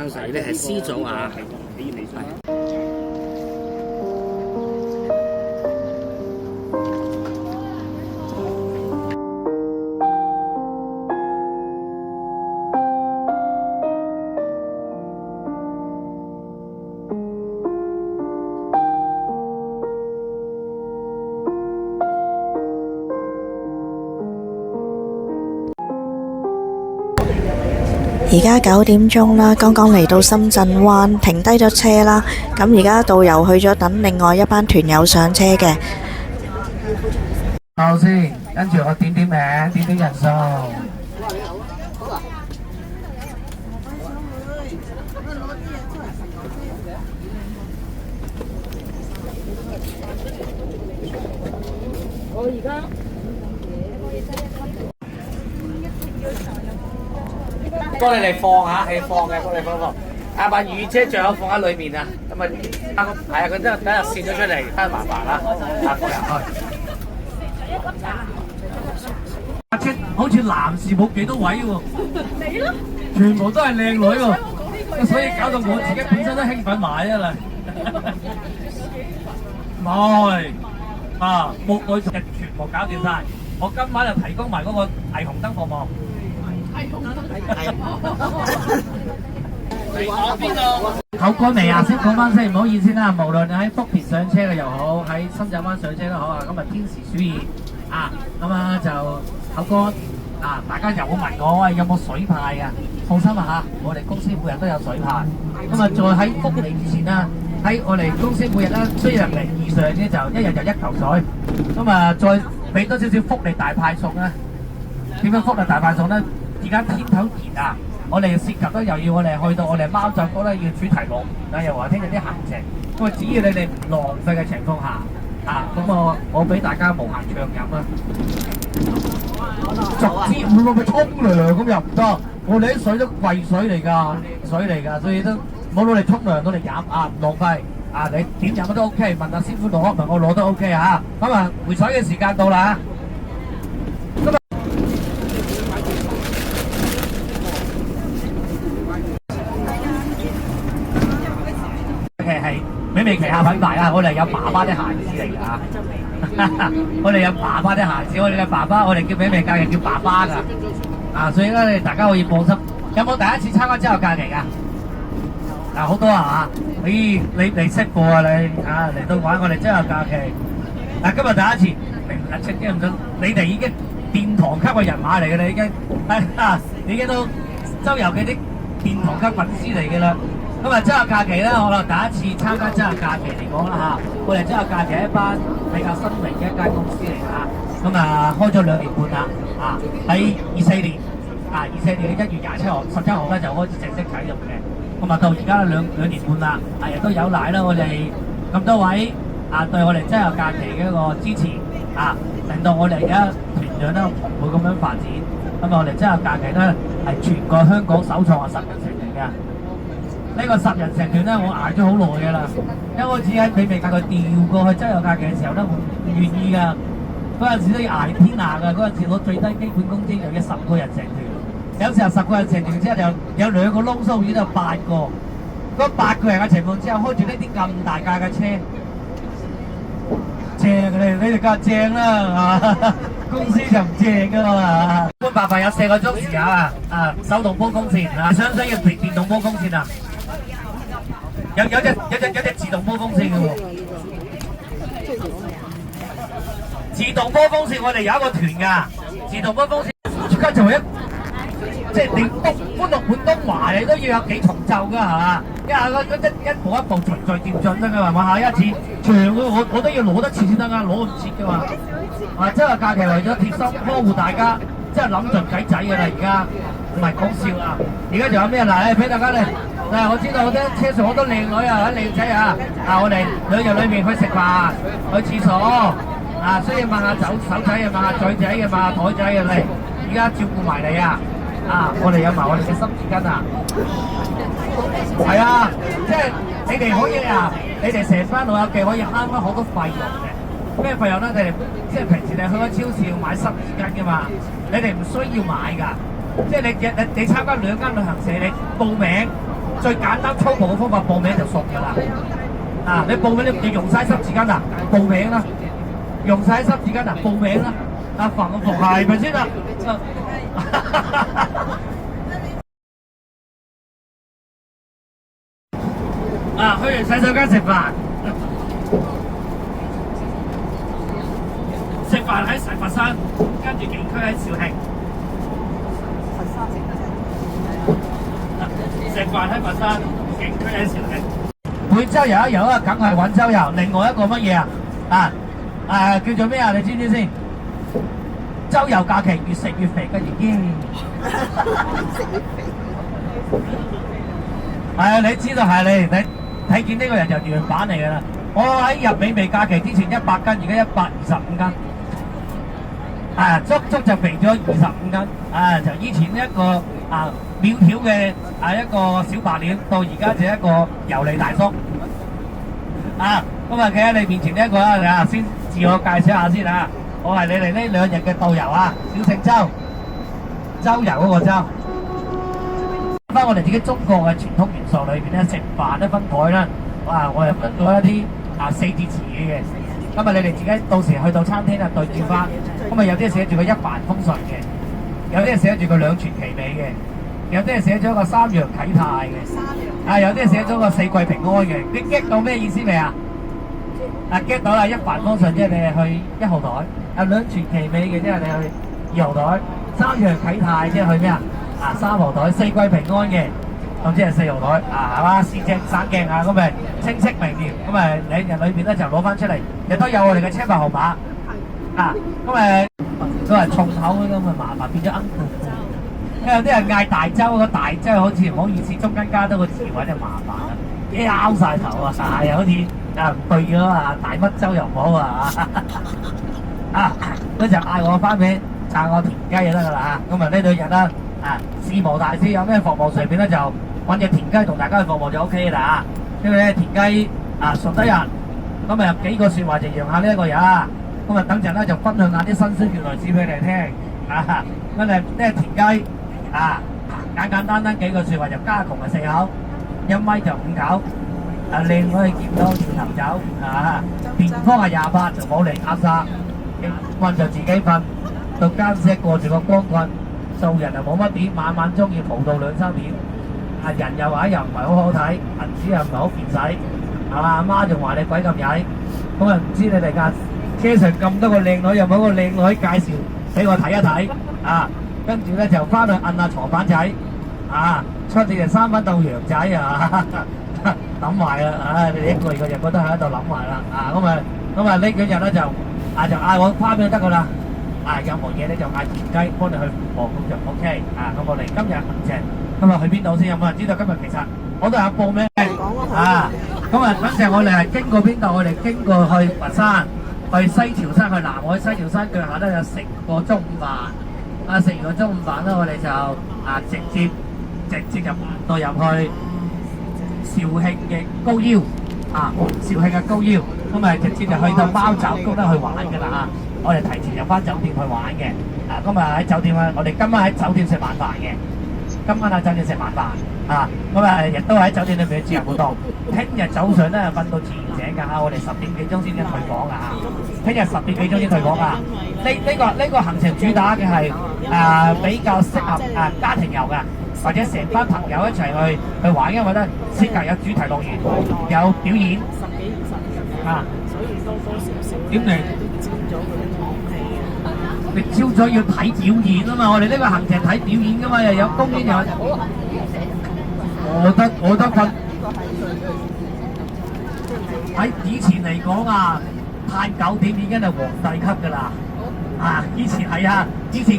香水咧係 C 組啊。而家9點鐘啦，剛剛嚟到深圳灣，停低咗車啦。咁而家導遊去咗等另外一班團友上車嘅。後先，跟住我點點名，點點人數。我而家。幫你哋放下，係放嘅，幫你放。把雨遮最好放喺裏面啊，咁啊，係啊，佢真係等下跣咗出嚟，真係麻煩啦。放入去。車好似男士冇幾多位喎，你咯，全部都係靚女喎，所以搞到我自己本身都興奮埋啊啦。唔係啊，木女嘅全部搞掂晒，我今晚就提供埋嗰個霓虹燈服務。口乾未啊？先講翻先，唔好意思啦。無論你喺福田上車嘅又好，喺深圳灣上車都好啊。今日天時暑熱啊，咁啊就口乾啊。大家又冇問我喂有冇水派啊？放心啊嚇，我哋公司每日都有水派。咁啊，再喺福利之前啦，喺我哋公司每日咧雖然名義上咧就一日就1球水，咁啊再俾多少少福利大派送啦。點樣福利大派送咧？而家天頭熱啊！我哋涉及咧又要我哋去到我哋貓爪哥咧要主題樂園啊，又話聽日啲行程。咁啊，只要你哋唔浪費嘅情況下啊，咁我俾大家無限暢飲啊！逐支唔落去沖涼咁又唔得，我哋啲水都貴水嚟㗎，水嚟㗎，所以都唔好攞嚟沖涼，攞嚟飲啊，唔浪費啊！你點飲都 OK，問下師傅攞，問我攞都 OK 嚇。咁啊，回水嘅時間到啦。係美味旗下品牌啊！我哋有爸爸的孩子嚟㗎，我哋有爸爸的孩子，我哋嘅爸爸，我哋叫美味假期叫爸爸㗎，啊！所以咧，大家可以放心。有冇第一次參加周遊假期㗎？嗱，好多啊嚇！咦，你識過啊你啊嚟到玩我哋周遊假期。嗱，今日第一次，明清啲唔準，你哋已經殿堂級嘅人馬嚟㗎啦，已經係啊，已經都周遊嘅啲殿堂級粉絲嚟㗎啦。咁啊，周遊假期咧，我哋第一次參加周遊假期嚟講啦嚇，我哋周遊假期係一班比較新穎嘅一間公司嚟嚇，咁啊開咗2年半啦，啊喺24年嘅1月27號、17號咧就開始正式啟用嘅，咁啊到而家兩年半啦，亦都有賴啦我哋咁多位啊對我哋周遊假期嘅一個支持啊，令到我哋而家團長咧會咁樣發展，咁啊我哋周遊假期咧係全個香港首創嘅10人成團嘅。呢個10人成團咧，我捱咗好耐㗎啦。一開始喺美味假佢調過去周遊假期嘅時候咧，我唔願意㗎。嗰陣時都要捱天下㗎。嗰陣時攞最低基本工資就要10個人成團。有時候10個人成團之後就有2個窿蘇，已經有8個。嗰8個人嘅情況之下，開住呢啲咁大架嘅車，正你哋梗係正啦嚇。公司就唔正㗎嘛。一般白飯有4個鐘時間啊，手動波風扇啊，想唔想要電動波風扇啊？有隻自動波風扇嘅喎，自動波風扇我哋有一個團㗎，自動波風扇即刻做即係你搬到廣東華你都要有幾重奏㗎係嘛？因為一步一步循序漸進得㗎係嘛？下一次長嘅我都要攞得切先得㗎，攞唔切㗎嘛。啊，周遊假期為咗貼心呵護大家，真係諗盡計仔㗎啦而家，唔係講笑啊！而家仲有咩嗱？俾大家嚟。嗱，我知道我啲車上好多靚女啊，靚仔啊！我哋旅遊裏面去食飯、去廁所啊，需要問下手仔啊，問下嘴仔嘅，問下台仔嘅嚟。而家照顧埋你啊！我哋有埋我哋嘅濕紙巾啊！係啊，即係你哋可以啊，你哋成班老友記可以慳翻好多費用嘅。咩費用咧？你哋即係平時你去個超市要買濕紙巾㗎嘛，你哋唔需要買㗎。即係你參加2間旅行社，你報名最簡單粗暴嘅方法報名就熟㗎啦。啊，你報名你用晒濕紙巾啊，報名啦，用晒濕紙巾啊，報名啦。啊，服唔服係咪先啊？啊，去完洗手間食飯，食飯喺佛山，跟住景區喺肇慶。食飯喺佛山，景區喺肇慶。每周遊一遊啊，梗係揾周遊。另外一個乜嘢啊？叫做咩啊？你知唔知先？周遊假期越食越肥，跟住係啊！你知道係你睇見呢個人就樣板嚟㗎啦。我喺入美味假期之前100斤，而家125斤。足足就肥咗25斤。就以前一個苗條嘅一個小白臉，到而家就一個油膩大叔。咁企喺你面前呢一個啦，先自我介紹下先啊！我係你哋呢2日嘅導遊啊，小姓周，周遊嗰個周。翻我哋自己中國嘅傳統元素裏邊咧，食飯咧分台啦。我又分咗一啲4字詞語嘅。咁你哋自己到時去到餐廳啊對照翻。咁有啲寫住個一帆風順嘅，有啲係寫住個兩全其美嘅，有啲係寫咗個三陽啟泰嘅，有啲係寫咗個四季平安嘅。你 get 到咩意思未啊？get 到啦，一帆風順即係你係去1號台，兩全其美嘅即係你去2號台，三陽啟泰即係去咩啊？3號台，四季平安嘅，咁即係4號台係嘛？四正省鏡咁咪清晰明瞭。咁2日裏邊咧就攞翻出嚟，亦都有我哋嘅車牌號碼咁都係重口咁麻煩變咗 uncle。有啲人嗌大洲，個大洲好似唔好意思，中間加多個字位就麻煩啦，拗晒頭又好似唔對咗大乜洲又唔好嗰就嗌我翻俾撐我田雞就得噶啦咁呢2日啦事無大小，有咩服務上邊咧就揾隻田雞同大家去服務就 OK 啦因為咧田雞熟得人，咁幾個説話就讓下呢一個人咁等陣咧就分享下啲新鮮血來史俾你聽咁呢田雞簡簡單單幾個説話就家窮4口，1米就5九，靚女見到掉頭走便方係28就冇嚟啱晒，瞓就自己瞓，到間舍過住個光棍，做人就冇乜點，晚晚中意蒲到2、3點，人又話又唔係好好睇，銀紙又唔係好便使，阿媽仲話你鬼咁曳，咁唔知你哋架車上咁多個靚女，有冇個靚女介紹俾我睇一睇跟住咧就翻去摁下床板仔出嚟就3分到羊仔諗埋啦你1個月嘅日子都喺度諗埋啦咁呢幾日咧就嗌我翻俾得噶啦任何嘢咧就嗌田雞幫你去服務咁就 OK咁我哋今日行程今日去邊度先？有冇人知道今日其實我都有報名等陣我哋係經過邊度？我哋經過去佛山，去西樵山，去南海西樵山腳下咧有食個中午飯食完個中午飯咧我哋就直接就到入去肇慶嘅高腰肇慶嘅高腰直接就去到貓爪谷咧去玩㗎啦我哋提前入翻酒店去玩嘅今日喺酒店我哋今晚喺酒店食晚飯嘅，今晚喺酒店食晚飯亦都喺酒店裏面自由活動。聽日早上咧瞓到自然醒㗎我哋10點幾鐘先至退房聽日10點幾鐘先退房呢個行程主打嘅係比較適合家庭遊嘅，或者成班朋友一齊去玩，因為咧設計有主題樂園，有表演點嚟？你朝早要睇表演啊嘛，我哋呢個行程睇表演噶嘛，又有公園又我得瞓。喺以前嚟講嘆9點已經係皇帝級噶啦以前係以前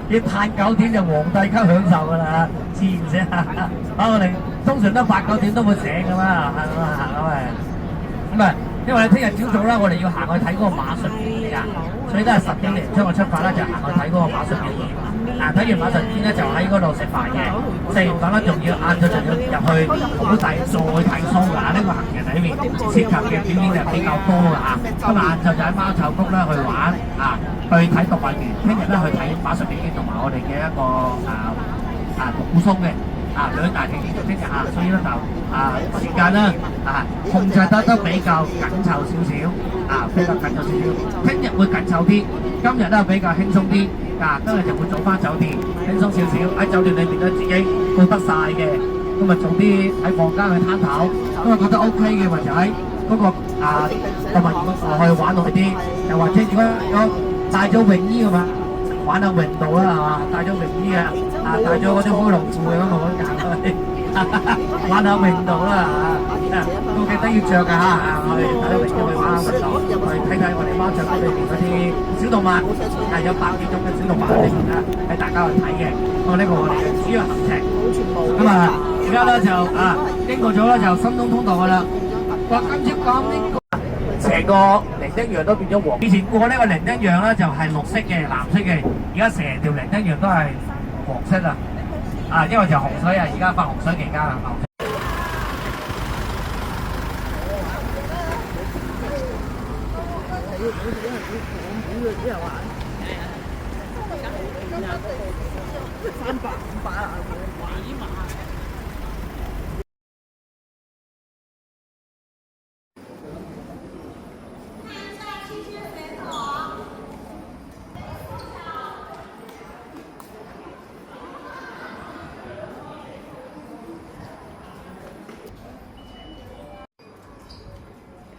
要嘆9點就皇帝級享受噶啦自然醒我哋通常都8、9點都會醒噶嘛因為聽日朝早啦，我哋要行去睇嗰個馬術表演所以都係10點零鐘嘅出發啦，就行去睇嗰個馬術表演睇完馬術表演咧，就喺嗰度食飯嘅，食完飯咧仲要晏晝仲要入去好大再睇 show 呢個行程裏面涉及嘅表演就比較多今日晏晝就喺貓爪谷咧去玩去睇動物園，聽日咧去睇馬術表演同埋我哋嘅一個好鬆嘅兩大期連續聽日所以咧就時間咧控制得都比較緊湊少少比較緊湊少少。聽日會緊湊啲，今日咧比較輕鬆啲今日就會早翻酒店，輕鬆少少喺酒店裏邊咧自己顧得晒嘅，咁啊早啲喺房間去攤頭，咁啊覺得 OK 嘅或者喺嗰個動物園去玩耐啲，又或者如果帶咗泳衣嘅嘛。玩下泳道啦係嘛，帶咗泳衣帶咗嗰啲開龍褲嘅咁我揀去玩下泳道啦都記得要着㗎去睇泳衣去玩下泳道，去睇睇我哋貓雀裏邊嗰啲小動物，有100幾種嘅小動物裏邊俾大家去睇嘅。咁呢個我哋嘅主要行程。咁而家咧就經過咗咧就深東通道㗎啦。哇！今朝講呢個。成個伶仃洋都變咗黃，以前過呢個伶仃洋咧就係綠色嘅、藍色嘅，而家成條伶仃洋都係黃色因為就洪水而家發洪水期間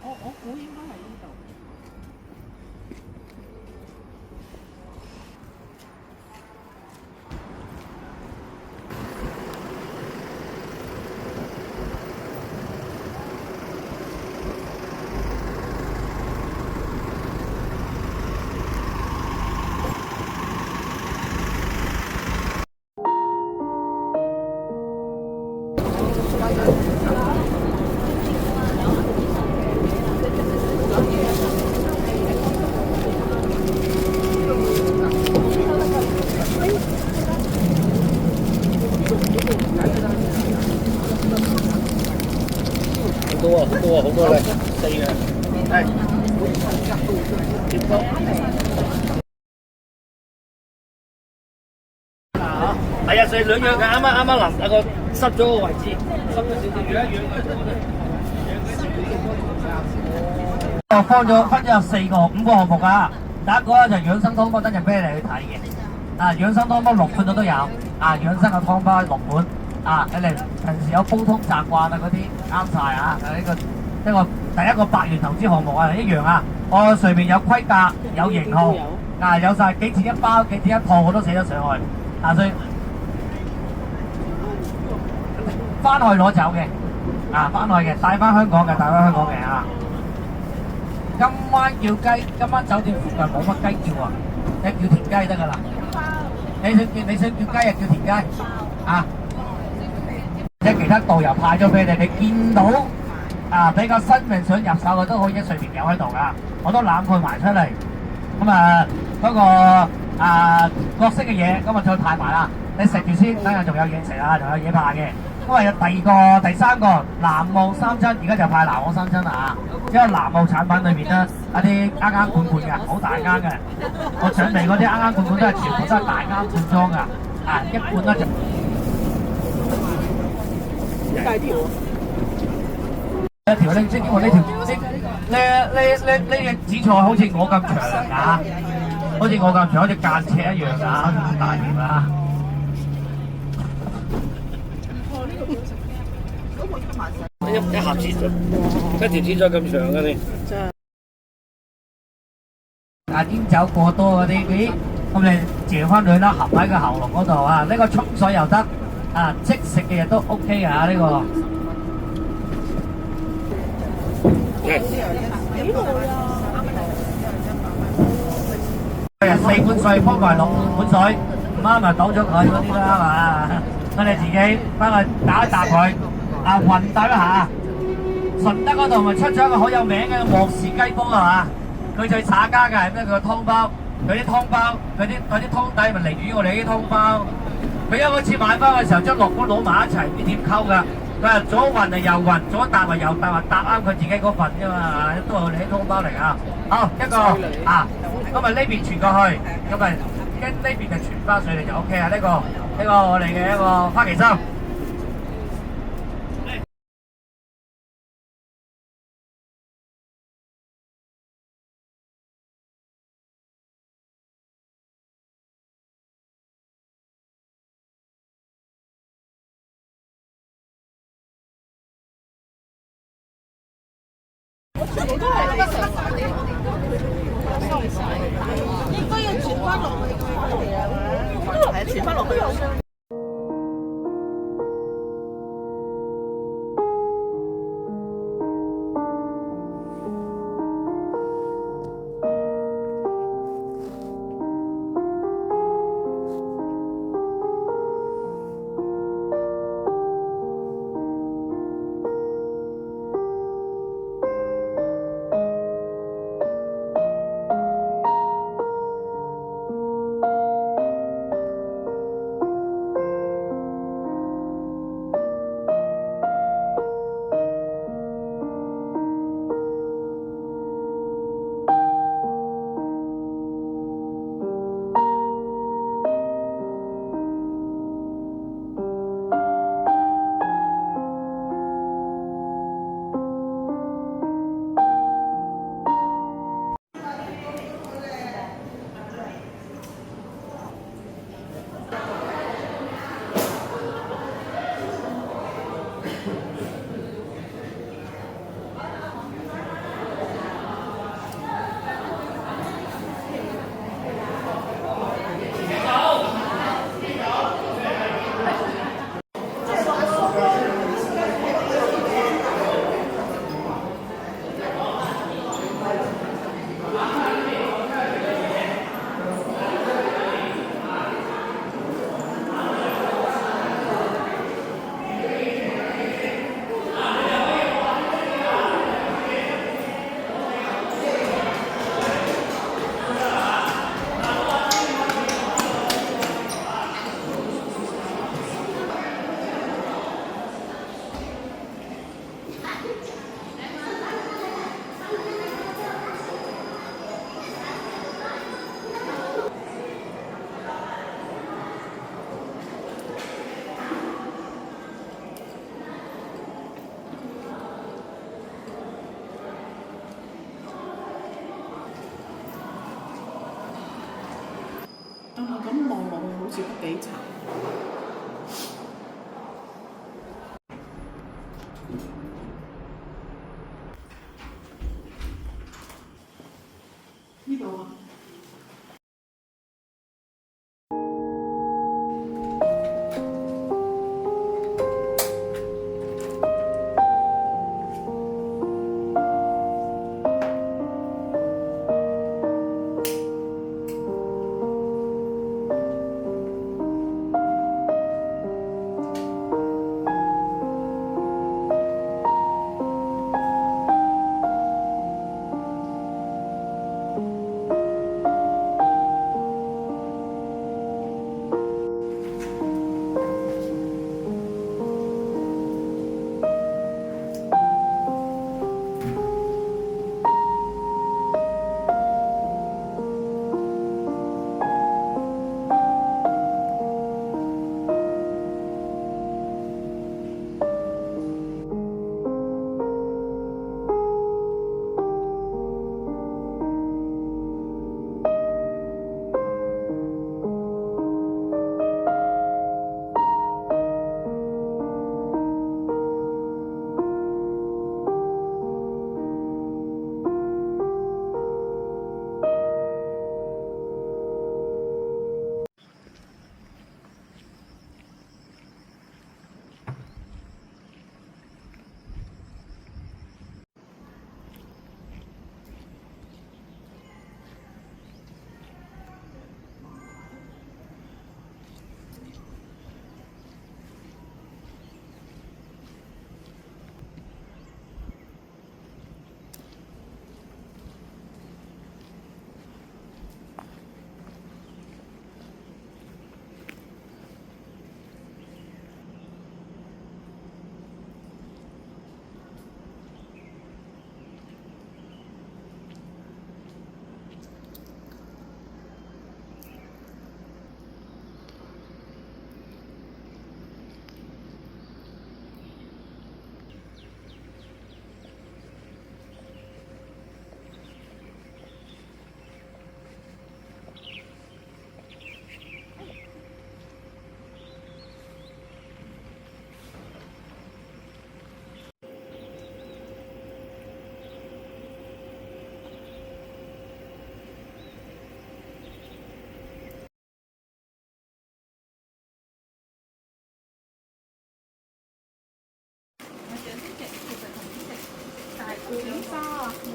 我估應該係呢度。好多咧，4嘅，係。係啊，所以兩樣嘅，啱臨有個濕咗個位置，濕咗少少，養一養佢。我分咗有4個、5個項目㗎。第一個咧就養生湯包，等陣俾你去睇嘅。養生湯包6款都有，養生嘅湯包6款。你哋平時有煲湯習慣嗰啲啱晒呢個第一個百元投資項目一樣我上面有規格、有型號，有晒幾錢一包、幾錢一套，我都寫咗上去。所以翻去攞走嘅，翻去嘅，帶翻香港嘅，今晚叫雞，今晚酒店附近冇乜雞叫你叫田雞得㗎啦。你想叫雞叫田雞即係其他導遊派咗俾你，你見到比較新穎想入手嘅都可以一隨便有喺度㗎，我都攬佢埋出嚟。咁嗰個角色嘅嘢，今日再派埋啦。你食住先，等陣仲有嘢食仲有嘢派嘅。因為有第三個南澳三珍，而家就派南澳三珍因為南澳產品裏面咧一啲罐罐嘅，好大間嘅。我準備嗰啲罐罐都係全部都係大罐裝㗎，一罐咧就。大條一條呢，即係我呢條呢隻紫菜好似我咁長好似我咁長，好似間尺一樣大條一盒紫菜，一條紫菜咁長嘅你。煙酒過多嗰啲，咁你嚼翻佢啦，合喺個喉嚨嗰度呢個沖水又得。即食嘅嘢都 OK 呢個。4罐水幫埋6罐水，唔啱咪倒咗佢嗰啲啦我哋自己翻去打一打佢，混搭一下。順德嗰度咪出咗一個好有名嘅莫氏雞煲佢最耍家嘅係咩？佢個湯包，佢啲湯包，佢啲湯底咪嚟於我哋啲湯包。佢一開始買翻嘅時候將6罐攞埋一齊，唔知點溝㗎。佢係左混就右混，左搭咪右搭，搭啱佢自己嗰份啫嘛，都係我哋啲湯包嚟好，一個咁咪呢邊傳過去，咁咪跟呢邊就傳翻上嚟就 OK 呢個呢個我哋嘅一個花旗參。應該要轉翻落去嘅，係啊，轉翻落去。咁望落去好似都幾殘。呢度啊。沙啊？冇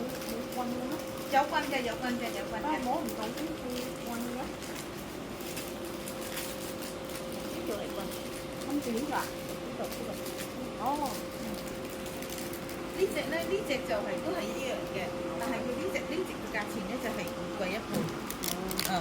棍嘅咩？有棍嘅，有棍嘅，有棍嘅。摸唔到邊個棍嘅？呢條嚟棍，咁短㗎？呢度。哦。呢只咧，呢只就係都係一樣嘅，但係佢呢只嘅價錢咧就係貴一半。嗯。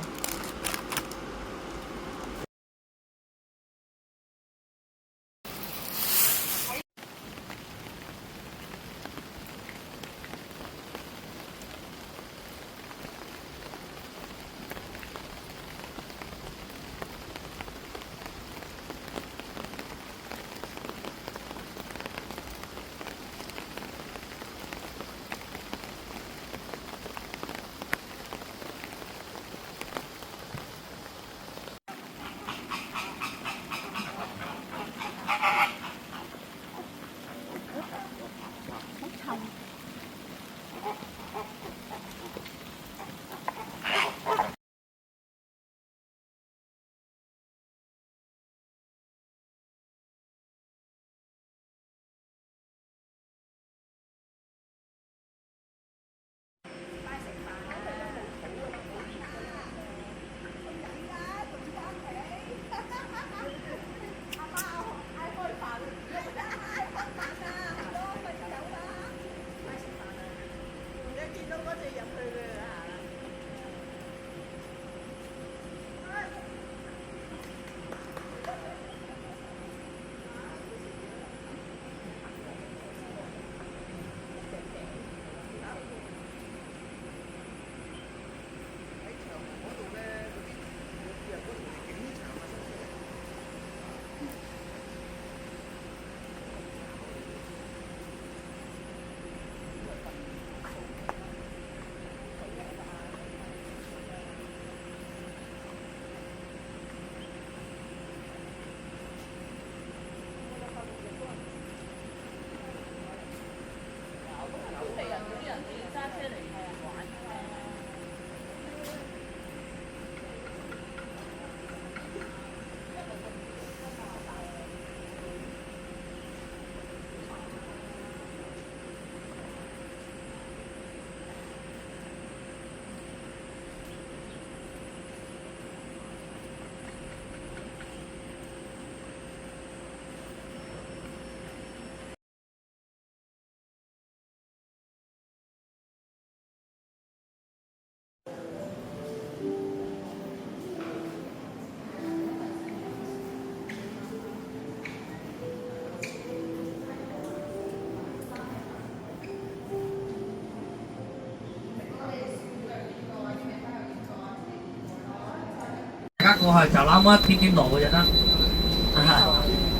大家過去就那麼一點點路嘅啫啦。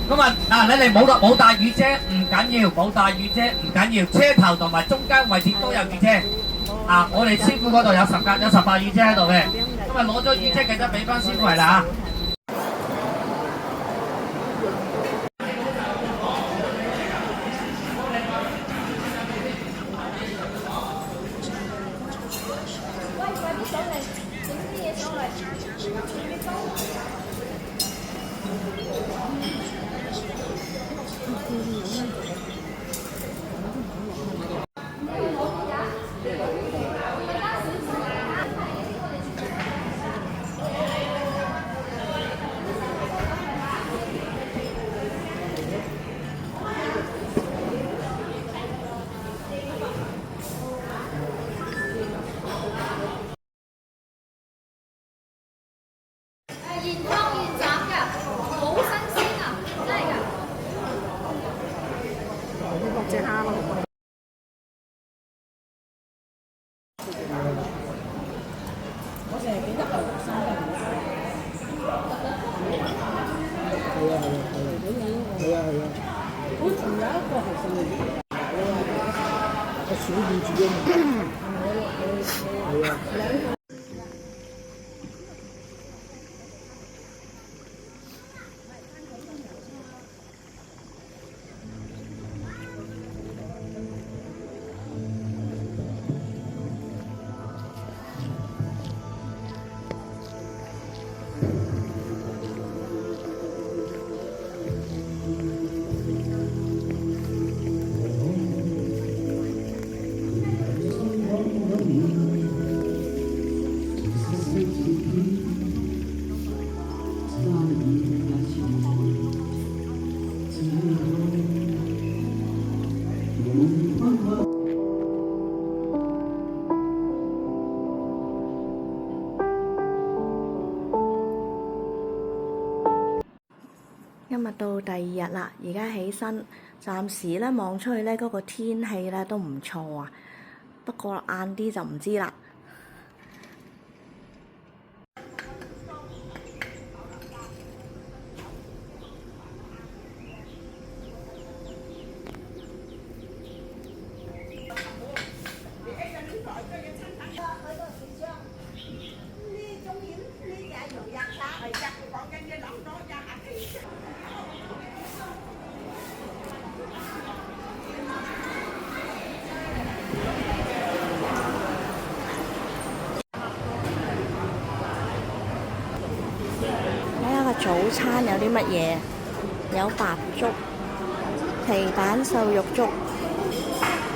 咁你哋冇帶雨遮唔緊要，冇帶雨遮唔緊要，車頭同埋中間位置都有雨遮。我哋師傅嗰度有18雨遮喺度嘅，咁攞咗雨遮記得俾翻師傅嚟啦。現劏現斬㗎，好新鮮啊！真係㗎。呢個隻蝦咯。我淨係記得牛肉生嘅。係啊。好，仲有一個係剩嘅，個小燕子嘅。係啊。日到第二日啦，而家起身，暫時咧望出去咧嗰個天氣咧都唔錯啊，不過晏啲就唔知啦。早餐有啲乜嘢？有白粥、皮蛋瘦肉粥、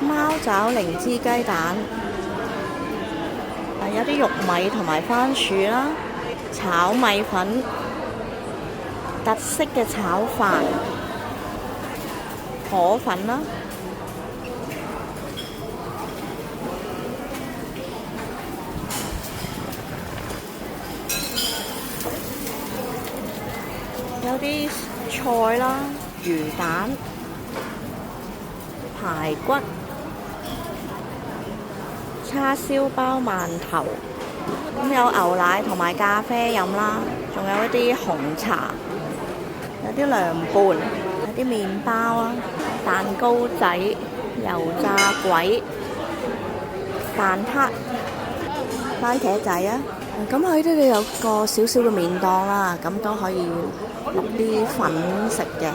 貓爪靈芝雞蛋，有啲玉米同埋番薯啦，炒米粉、特色嘅炒飯、河粉啦。有啲菜啦，魚蛋、排骨、叉燒包、饅頭，咁有牛奶同埋咖啡飲啦，仲有一啲紅茶，有啲涼拌，有啲麵包啊，蛋糕仔、油炸鬼、蛋撻、番茄仔啊。咁喺呢度有個少少嘅麵檔啦，咁都可以落啲粉食嘅。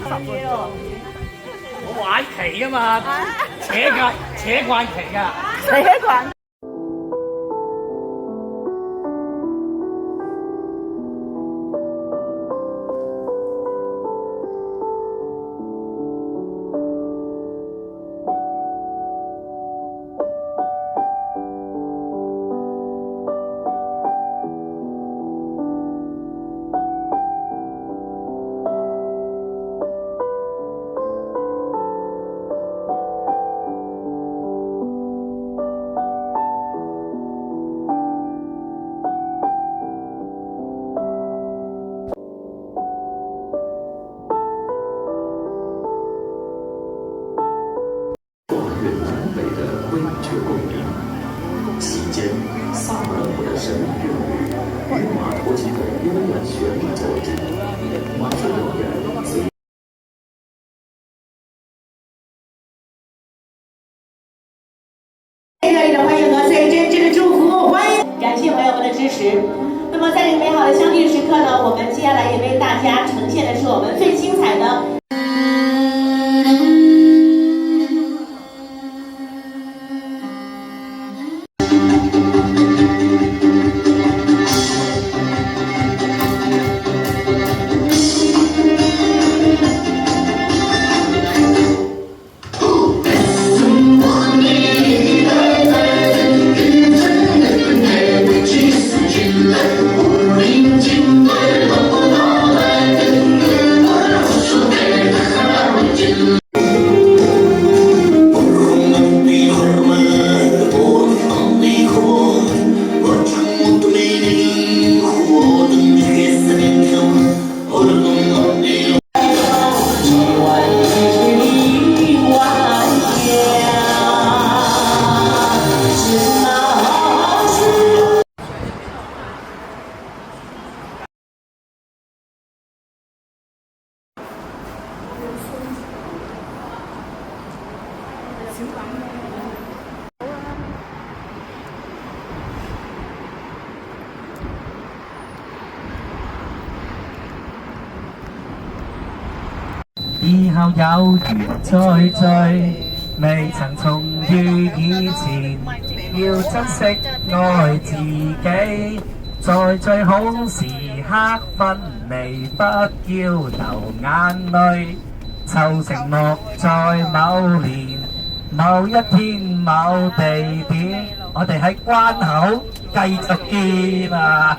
十個慣期噶嘛，扯慣期噶。你一個人。席间，萨满舞的神秘乐律与马头琴的悠远旋律交织，马术表演随。热烈的欢迎和最真挚的祝福，欢迎！感谢朋友们的支持。那么在这个美好的相聚时刻呢，我们接下来也为大家呈现的是我们最精彩的。以後有緣再聚，未曾重遇以前，要珍惜愛自己，在最好時刻分離，不要流眼淚，就承諾在某年某一天某地點，我哋喺關口繼續見啊！